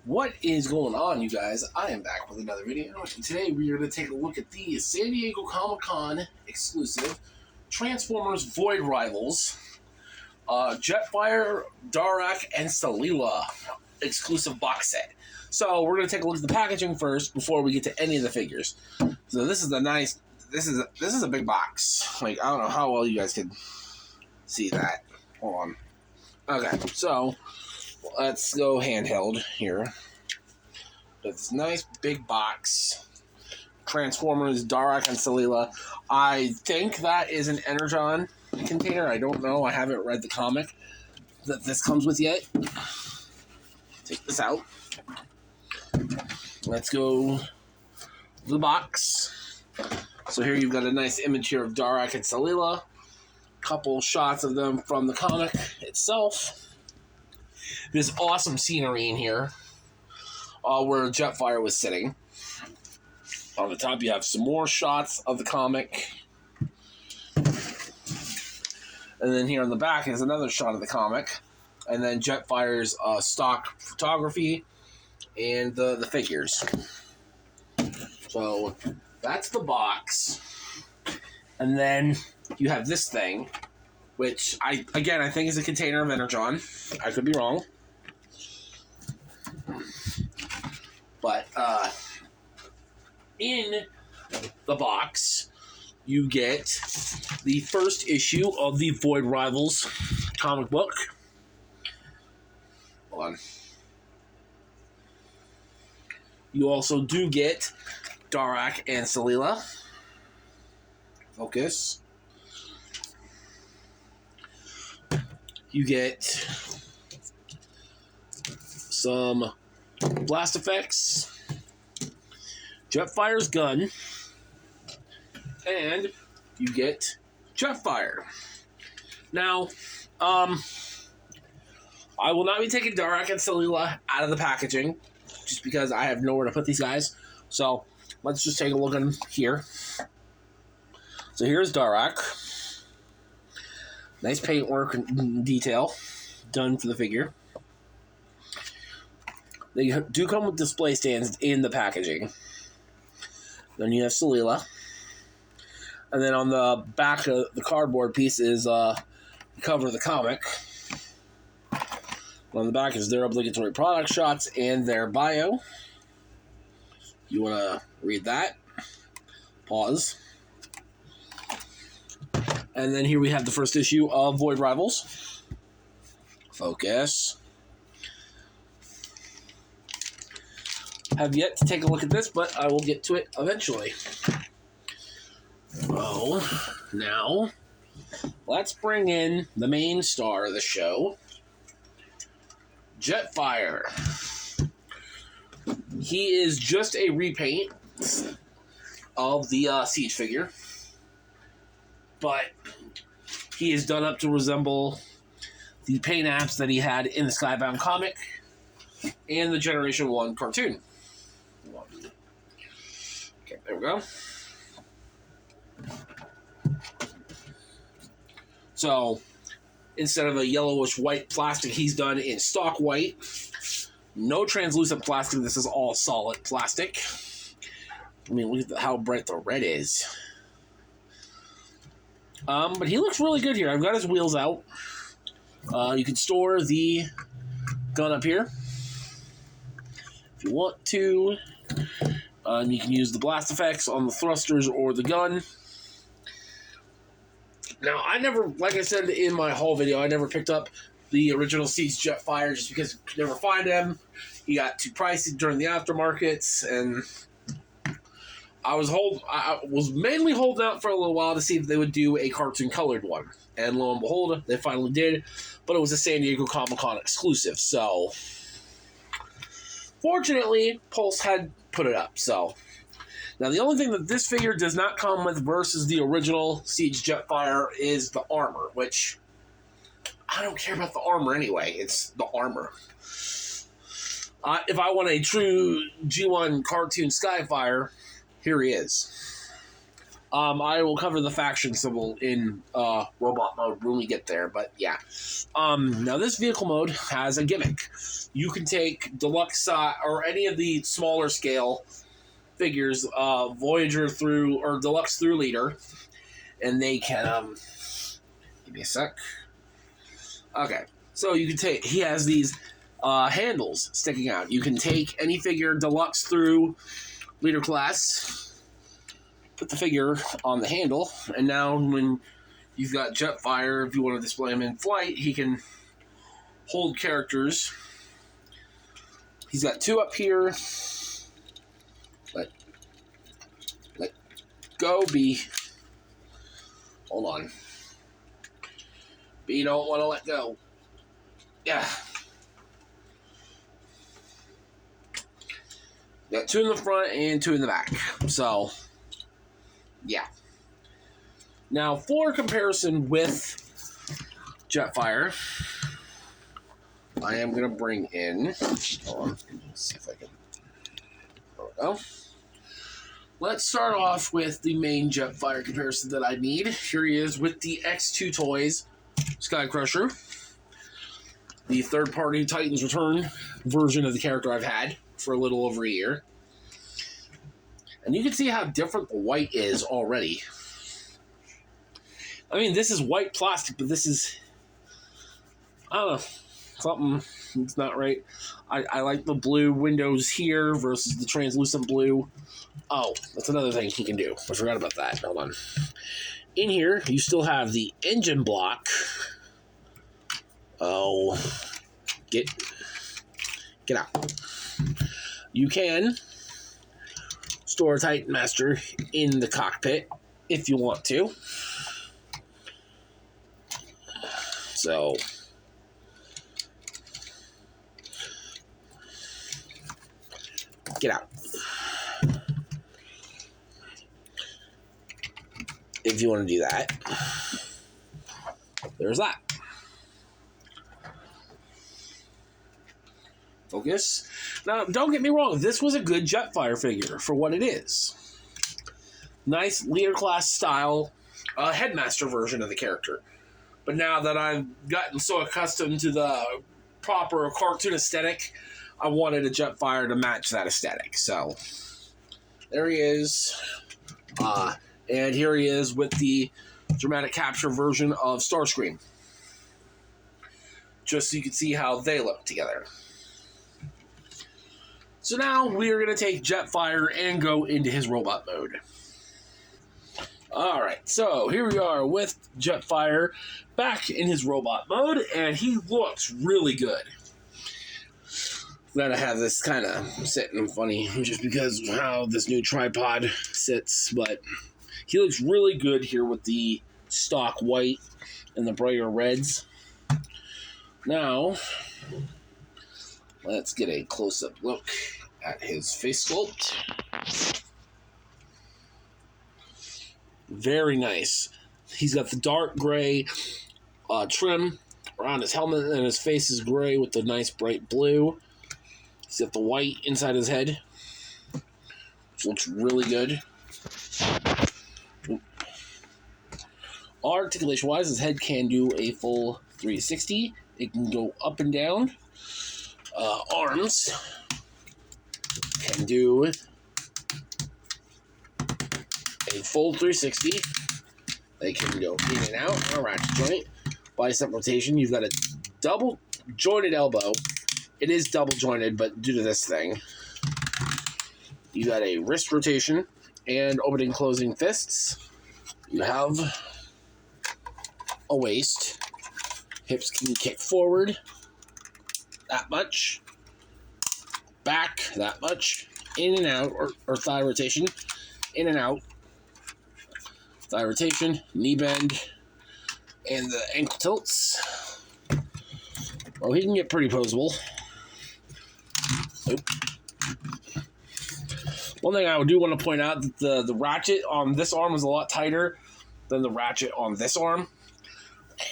What is going on, you guys? I am back with another video. And today we are going to take a look at the San Diego Comic-Con exclusive Transformers Void Rivals Jetfire, Darak, and Solila exclusive box set. So we're going to take a look at the packaging first before we get to any of the figures. So this is a nice. This is a big box. Like, I don't know how well you guys can see that. Hold on. Okay, so let's go handheld here. This nice big box. Transformers, Darak, and Solila. I think that is an Energon container. I don't know. I haven't read the comic that this comes with yet. Take this out. Let's go to the box. So here you've got a nice image here of Darak and Solila. Couple shots of them from the comic itself. This awesome scenery in here where Jetfire was sitting. On the top you have some more shots of the comic. And then here on the back is another shot of the comic. And then Jetfire's stock photography and the figures. So that's the box. And then you have this thing, which I think is a container of Energon. I could be wrong. But in the box, you get the first issue of the Void Rivals comic book. Hold on. You also do get Darak and Solila. Focus. You get some blast effects, Jetfire's gun, and you get Jetfire. Now, I will not be taking Darak and Solila out of the packaging, just because I have nowhere to put these guys. So let's just take a look at them here. So here's Darak. Nice paintwork and detail done for the figure. They do come with display stands in the packaging. Then you have Solila. And then on the back of the cardboard piece is the cover of the comic. On the back is their obligatory product shots and their bio. You want to read that? Pause. And then here we have the first issue of Void Rivals. Focus. Have yet to take a look at this, but I will get to it eventually. So, now, let's bring in the main star of the show, Jetfire. He is just a repaint of the Siege figure, but he is done up to resemble the paint apps that he had in the Skybound comic and the Generation 1 cartoon. Okay, there we go. So, instead of a yellowish white plastic, he's done in stock white. No translucent plastic. This is all solid plastic. I mean, look at how bright the red is. But he looks really good here. I've got his wheels out. You can store the gun up here if you want to. You can use the blast effects on the thrusters or the gun. Now, I never, like I said in my haul video, I never picked up the original Siege Jetfire just because I could never find him. He got too pricey during the aftermarkets, and I was mainly holding out for a little while to see if they would do a cartoon colored one. And lo and behold, they finally did, but it was a San Diego Comic-Con exclusive, so fortunately, Pulse had put it up, so. Now, the only thing that this figure does not come with versus the original Siege Jetfire is the armor, which I don't care about the armor anyway. It's the armor. If I want a true G1 cartoon Skyfire, here he is. I will cover the faction symbol in robot mode when we get there, but yeah. Now, this vehicle mode has a gimmick. you can take deluxe or any of the smaller scale figures, Voyager through or deluxe through leader, and they can give me a sec. Okay, so you can take. He has these handles sticking out. You can take any figure deluxe through leader class, put the figure on the handle, and now when you've got Jetfire, if you want to display him in flight, he can hold characters. He's got two up here. Let go, B. Hold on. B don't want to let go. Yeah. Got two in the front and two in the back. So, yeah. Now, for comparison with Jetfire, I am going to bring in... Hold on. Let's see if I can... There we go. Let's start off with the main Jetfire comparison that I need. Here he is with the X2 Toys Sky Crusher. The third-party Titans Return version of the character I've had for a little over a year. And you can see how different the white is already. I mean, this is white plastic, but this is... I don't know. Something's not right. I like the blue windows here versus the translucent blue. Oh, that's another thing he can do. I forgot about that. Hold on. In here, you still have the engine block. Oh. Get out. You can store a Titan Master in the cockpit if you want to. So... Get out. If you want to do that. There's that. Focus. Now, don't get me wrong. This was a good Jetfire figure for what it is. Nice leader class style headmaster version of the character. But now that I've gotten so accustomed to the proper cartoon aesthetic, I wanted a Jetfire to match that aesthetic. So, there he is. And here he is with the dramatic capture version of Starscream. Just so you can see how they look together. So now we are going to take Jetfire and go into his robot mode. Alright, so here we are with Jetfire back in his robot mode, and he looks really good. Glad I have this kind of sitting funny just because of how this new tripod sits, but he looks really good here with the stock white and the brighter reds. Now, let's get a close-up look at his face sculpt. Very nice. He's got the dark gray trim around his helmet, and his face is gray with the nice bright blue. He's got the white inside his head, which looks really good. Articulation-wise, his head can do a full 360. It can go up and down. Arms can do a full 360. They can go in and out on a ratchet joint. Bicep rotation, you've got a double jointed elbow. It is double jointed, but due to this thing, you got a wrist rotation and opening closing fists. You have a waist. Hips can kick forward that much. Back that much. In and out, or thigh rotation. In and out. Thigh rotation, knee bend, and the ankle tilts. Well, he can get pretty posable. Nope. One thing I do want to point out that the ratchet on this arm is a lot tighter than the ratchet on this arm.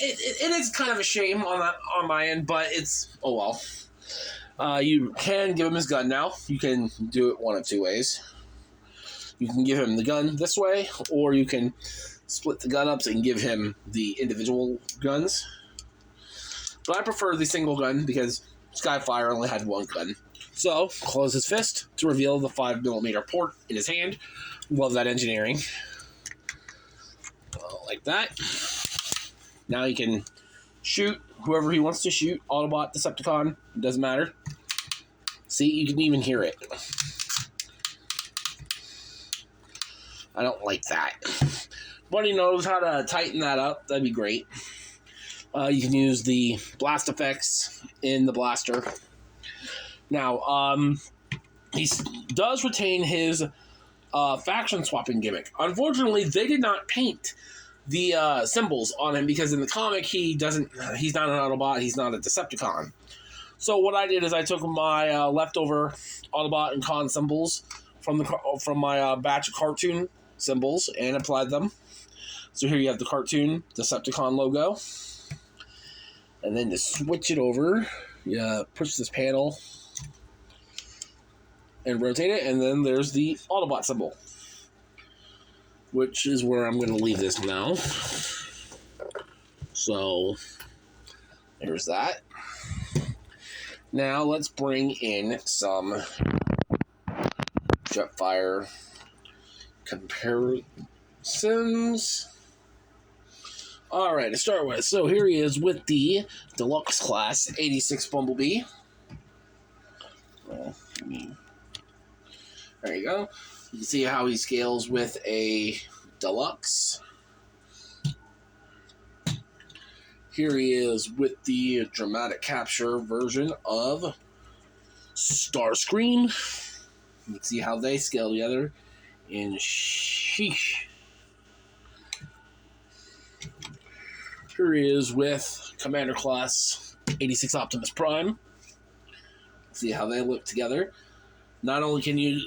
It is kind of a shame on my end, but it's oh well. You can give him his gun now. You can do it one of two ways. You can give him the gun this way, or you can split the gun up so you can give him the individual guns. But I prefer the single gun because Skyfire only had one gun. So, close his fist to reveal the 5mm port in his hand. Love that engineering. Like that. Now he can shoot whoever he wants to shoot. Autobot, Decepticon, doesn't matter. See, you can even hear it. I don't like that. But he knows how to tighten that up. That'd be great. You can use the blast effects in the blaster. Now, he does retain his faction swapping gimmick. Unfortunately, they did not paint the symbols on him because in the comic he's not an Autobot, he's not a Decepticon. So what I did is I took my leftover Autobot and Con symbols from my batch of cartoon symbols and applied them. So here you have the cartoon Decepticon logo. And then to switch it over, you push this panel and rotate it, and then there's the Autobot symbol, which is where I'm going to leave this now. So there's that. Now let's bring in some Jetfire comparisons. Alright, to start with, so here he is with the Deluxe Class 86 Bumblebee. There you go. You can see how he scales with a Deluxe. Here he is with the Dramatic Capture version of Starscream. You can see how they scale together in sheesh. Here he is with Commander Class 86 Optimus Prime. See how they look together. Not only can you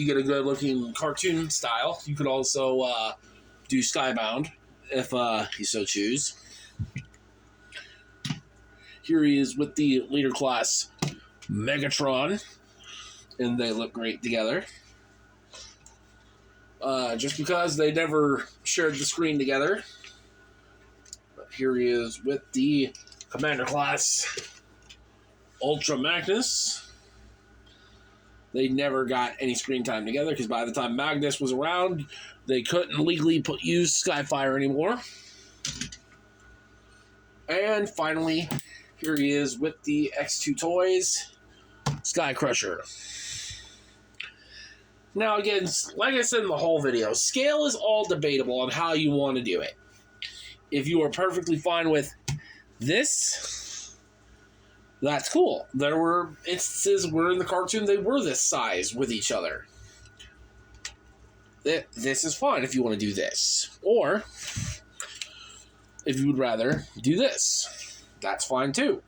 get a good looking cartoon style, you could also do Skybound if you so choose. Here he is with the Leader Class Megatron, and they look great together. Just because they never shared the screen together. Here he is with the Commander Class Ultra Magnus. They never got any screen time together because by the time Magnus was around, they couldn't legally use Skyfire anymore. And finally, here he is with the X2 Toys Sky Crusher. Now again, like I said in the whole video, scale is all debatable on how you want to do it. If you are perfectly fine with this, that's cool. There were instances where in the cartoon they were this size with each other. This is fine if you want to do this. Or, if you would rather do this, that's fine too.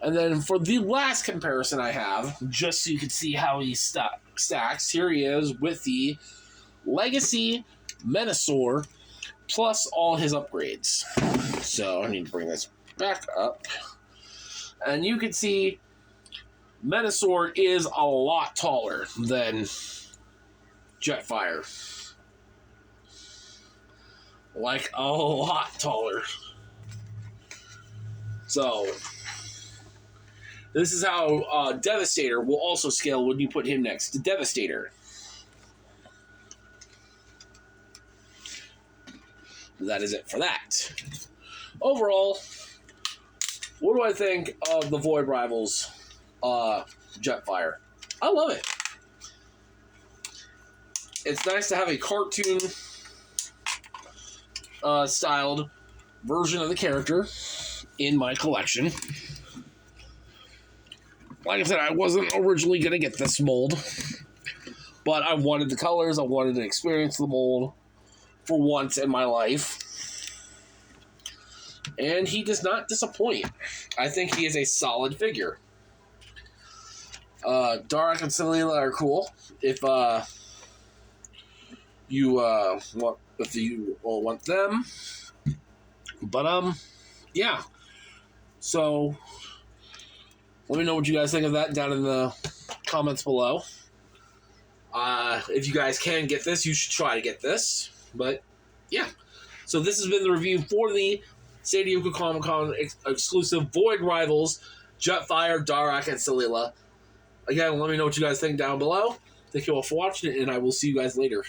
And then for the last comparison I have, just so you can see how he stacks, here he is with the Legacy Menasor plus all his upgrades. So I need to bring this back up. And you can see Menasor is a lot taller than Jetfire. Like, a lot taller. So this is how Devastator will also scale when you put him next to Devastator. That is it for that. Overall, what do I think of the Void Rivals Jetfire? I love it. It's nice to have a cartoon styled version of the character in my collection. Like I said, I wasn't originally going to get this mold, but I wanted the colors, I wanted to experience the mold for once in my life. And he does not disappoint. I think he is a solid figure. Darak and Solila are cool. If you want them. But yeah. So let me know what you guys think of that down in the comments below. If you guys can get this, you should try to get this. But yeah. So this has been the review for the San Diego Comic-Con exclusive Void Rivals, Jetfire, Darak, and Solila. Again, let me know what you guys think down below. Thank you all for watching, and I will see you guys later.